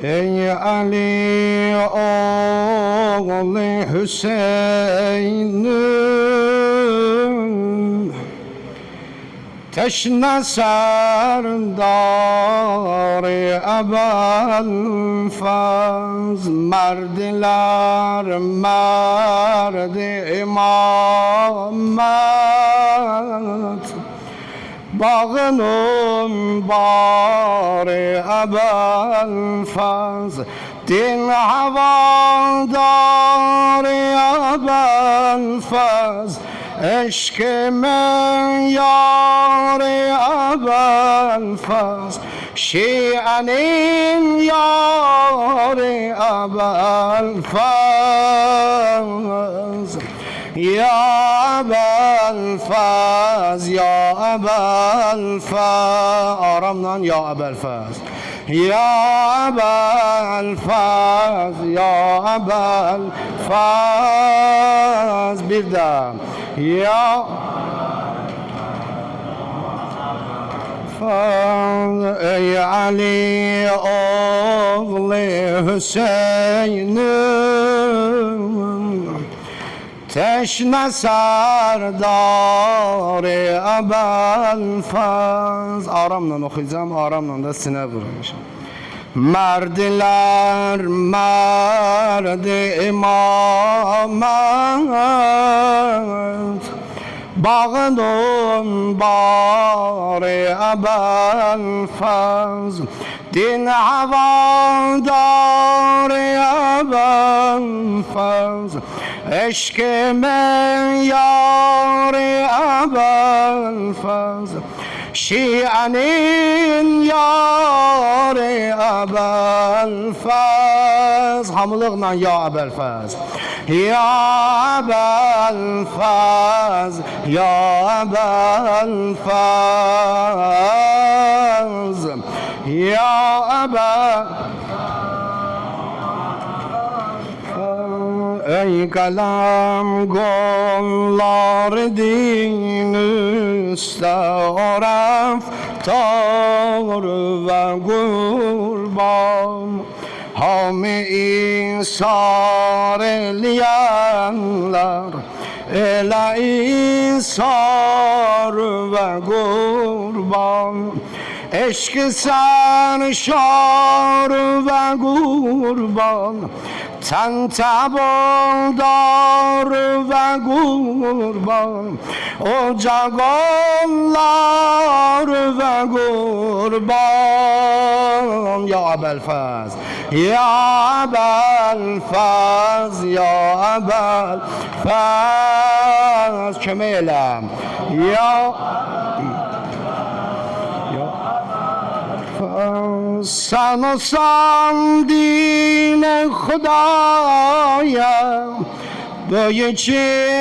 Ey Ali oğlu Hüseyin'im, teşne serdari Ebel Faz, merdiler merdi imamet, bağının bari Ebel Faz, din havadari Ebel Faz, eşkimin yâri Ebel Faz, şianin yâri Ebel Faz. Ya Ebel Faz, Ya Ebel Faz, aramdan Ya Ebel Faz. Ya Ebel Faz, Ya Ebel Faz. Bir daha. Ya Faz, ey Ali oğlu Hüseyin'im, teşne serdari Ebel Faz. Aramla okuyacağım, aramla da sine vurmuşum. Merdiler merdi imamet, bağının bari Ebel Faz, din havadari Ebel Faz, eşkimin yâri Ebel Faz, şianin yâri Ebel Faz. Hamılıqla Ya Ebel Faz. Ya Ebel Faz, Ya Ebel Faz. Ya Ebel, ey kalem gollar din üste oraf tar ve kurban, hami isar eleyenler ele isar ve kurban, eşk-i serşar ve kurban, tentabaldar ve kurban, ocak onlar ve kurban. Ya Ebel Faz, Ya Ebel Faz, Ya Ebel Faz. Kömək elə. Ya sen olsan dine Khudaya, böyük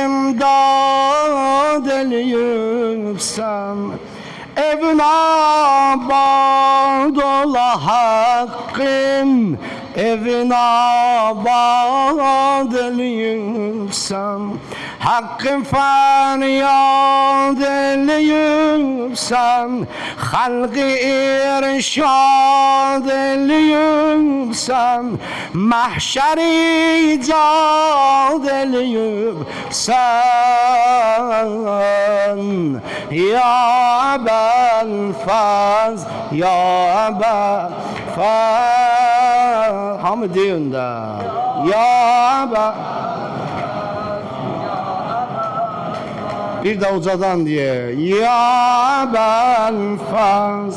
imdad eləyibsən, evin abad ola haqqın, evin abad eləyibsən, hakkın feryad eləyibsən, xalqı irşad eləyibsən, mahşər icad eləyibsən. Ya Ebel Faz, Ya Ebel Faz. Hamı deyin də. Ya Ebel, bir de ucadan diye. Ya Ebel Faz,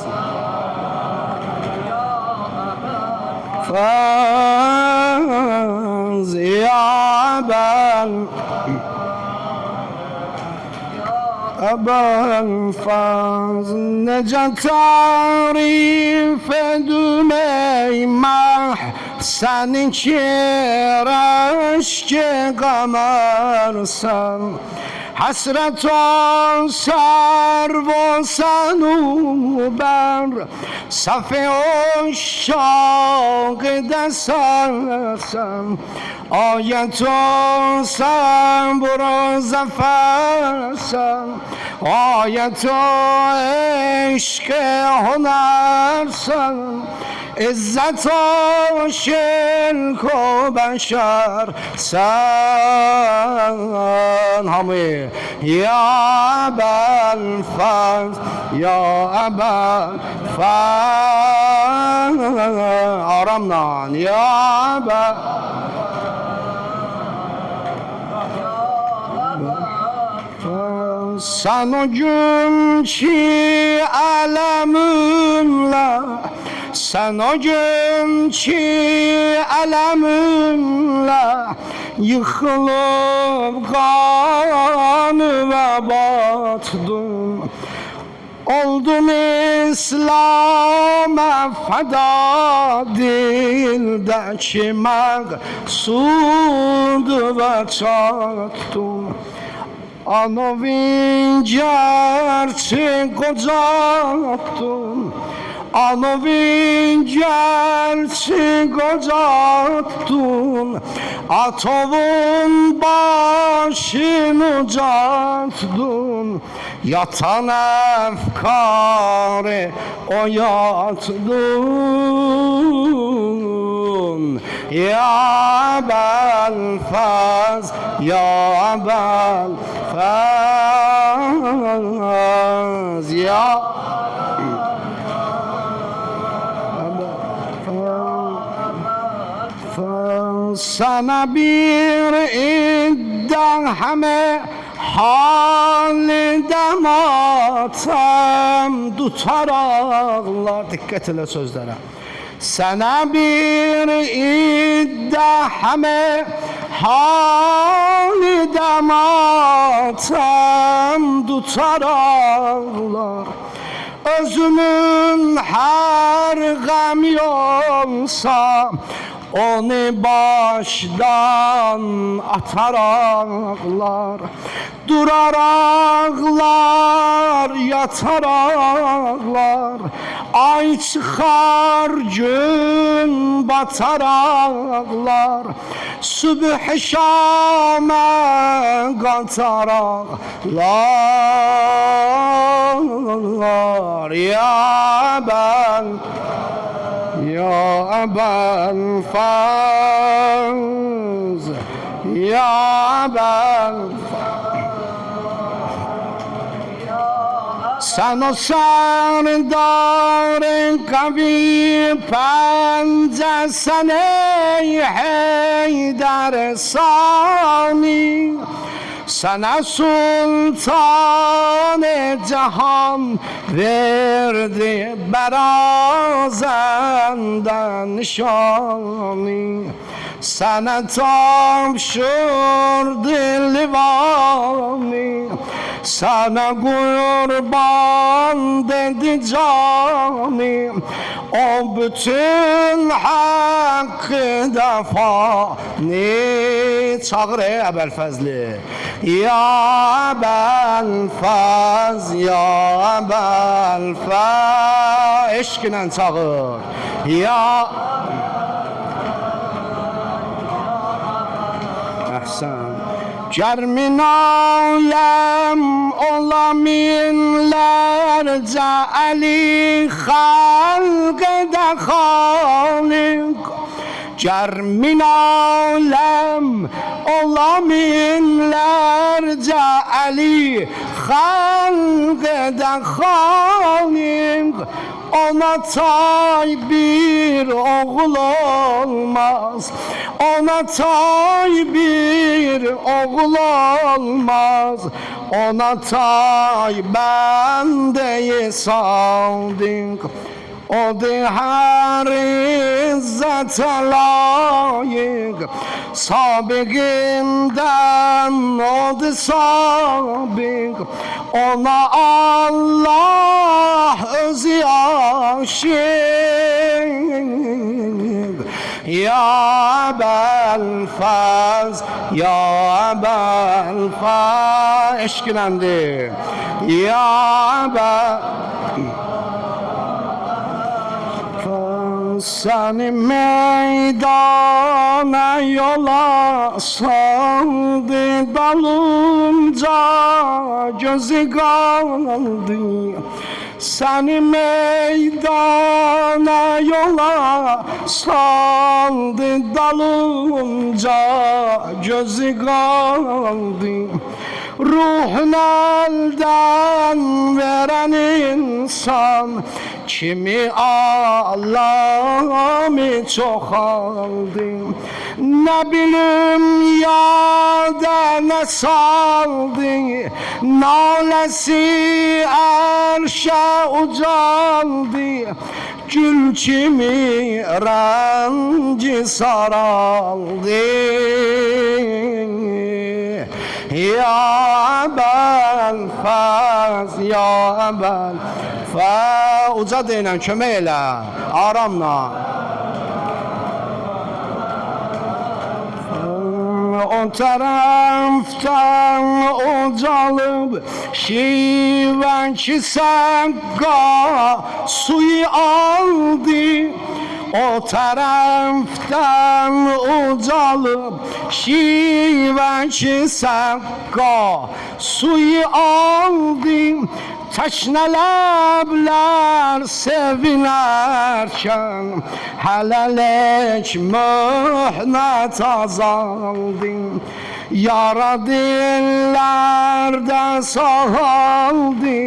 Faz, Ya Ebel, Ebel Faz. Nece tarif edüm ey mahsen ki reşk kamersen, hasret ol servo sanuber, safi o şakide sersen, ayet ol sen buru zafersen, ayet o eşk hunersen, İzzet o şirk o beşer sen hamı ya Ebel Faz ya Ebel Faz aramdan ya Ebel sen o gün ki alemimle sen o gün ki alemimle yıkılıp kanıma battım oldum İslam'a feda dildeki meksudu ve çattım Anovin gerçek kocattım Anovin gerçek kocattım Atovun başını uzattım Yatan efkarı oyattım Ya Belfaz Ya Belfaz Ya sana bir iddia hame halde matem tutar ağlar dikkat ile sözlere sana bir iddia hame halde matem tutar ağlar özümün her gam yolsa onu baştan atar ağlar durar ağlar yatar ağlar ay çıkar gün batar ağlar sübh şame katar ağlar ya ben Ya Ebel Faz Ya Ebel Sen o serdarın kavi pencersen ey Heydar Sani Sana sultan-ı cihan verdi berazenden nişanı Sana tavşırdı livanı Sana kurban dedi canı O bütün hakkı defani Çağır ey Ebelfezli Ya Belfaz Ya Belfaz Eşkinen çağır Ya Ahsen Germin alem olaminlerce Ali halkede halik Germin alem olaminlerce Ali halkede halik Ona tay bir oğul olmaz Ona tay bir oğul olmaz Ona tay bendeyi saldık O de her izzete layık Sabikinden o de sabik Ona Allah özü aşık Ya Belfaz Ya Belfaz eşkilendi Ya Seni meydana yola saldı dalınca gözü kaldı Seni meydana ne yola saldı dalınca gözü kaldı. Ruhun elden veren insan kimi alemi çok aldı. Ne bileyim yâde ne saldı, nalesi erşe ucaldı. Gül kimi renci saraldı. Ya Belfaz, ya Belfaz. Uca deyinən kömək elə, aramla. O tərəfdən ucalıb şivən ki səqqa suyu aldı. O tərəfdən ucalıb şivən ki səqqa suyu aldı. Təşnələblər sevinərkən hələlik möhnət azaldı. Yara dillərdə sağaldı,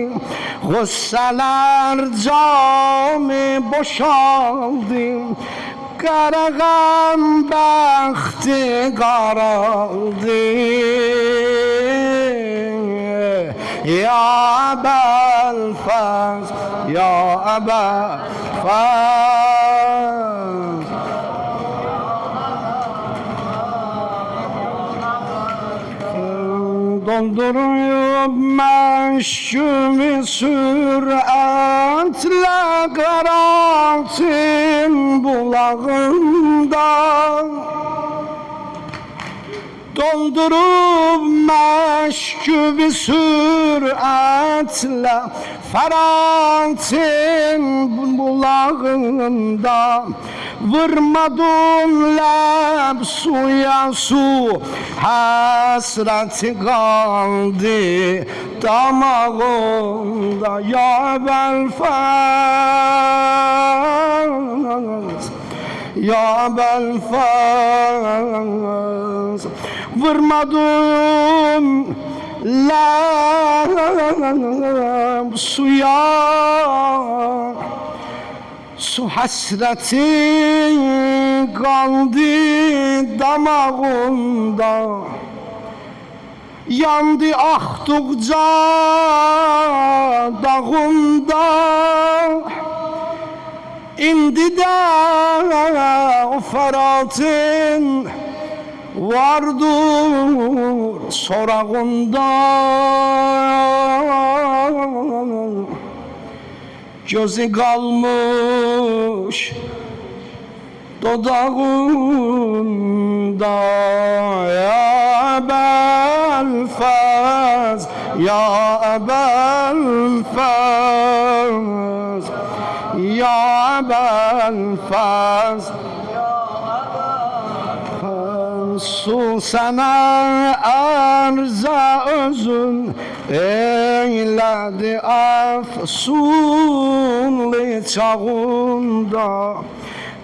qüssələr cami boşaldı. Qarağan bəxti qaraldı. Ya Belfaz, ya Belfaz. Dolduruyup meşgumi süratle karantin bulağından. Doldurup meşgumi süratle Ferhantin bulağında. Vurmadın leb suya su, hasreti kaldı damağında. Ya Belfaz, ya Belfaz. Vurmadın leb suya, su hasreti kaldı damağında. Yandı axdıqca dağında. İndi də o Ferhatın vardır sorağında. Gözü kalmış dodağında. Ya Belfaz, ya Belfaz, ya Belfaz. Su sana arza özün eyledi afsunlu çağında.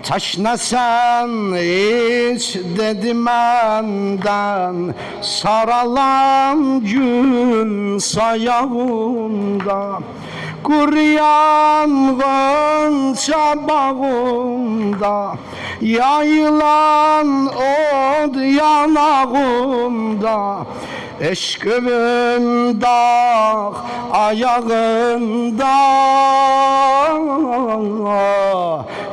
Teşnesen hiç dedi menden, saralan gül sayağında. Kuruyan gönçe bağında, yayılan od yanağında. Eşkımın dağ ayağında.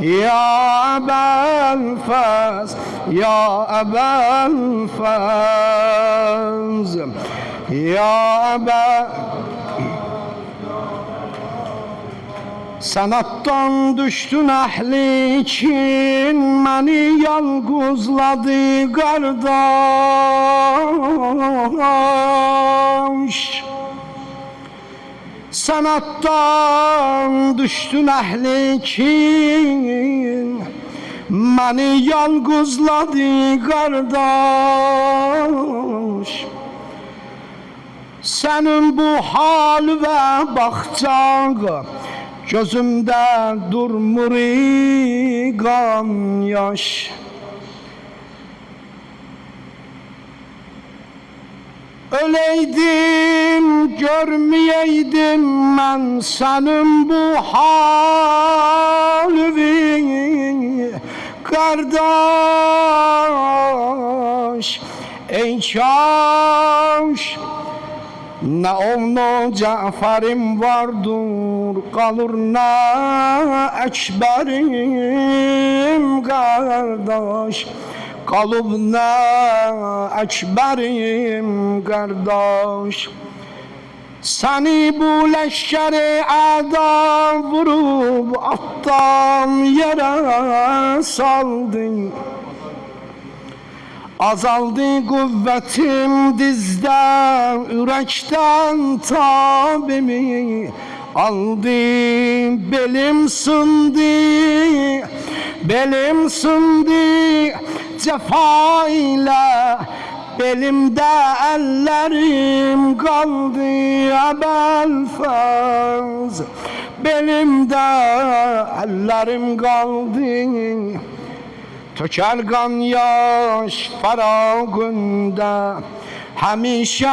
Ya Belfaz, ya Belfaz, ya Belfaz. Sanattan düştün əhlikin, beni yalgızladı kardeş. Sanattan düştün əhlikin, beni yalgızladı kardeş. Senin bu hal ve bakcan gözümde durmur qan yaş. Öleydim, görmeyeydim ben senin bu halini kardeş. Ey kaş ne oğlu Cafer'im vardır, kalır ne Ekber'im kardeş. Kalıp ne Ekber'im kardeş. Seni bu leşkeri adam vurup attan yere saldı. Azaldı kuvvetim dizden, yürekten tabimi aldı. Belim sındı, belim sındı cefa ile. Belimde ellerim kaldı Ebelfaz. Belimde ellerim kaldı. Töker kan yaş faragında, hemişe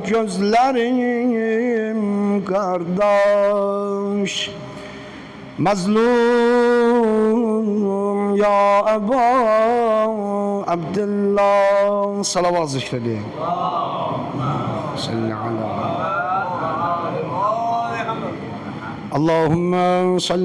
gözlerim kardeş. Mazlum ya Eba Abdullah. Salavat zikredin. Salli ala Allahümme salli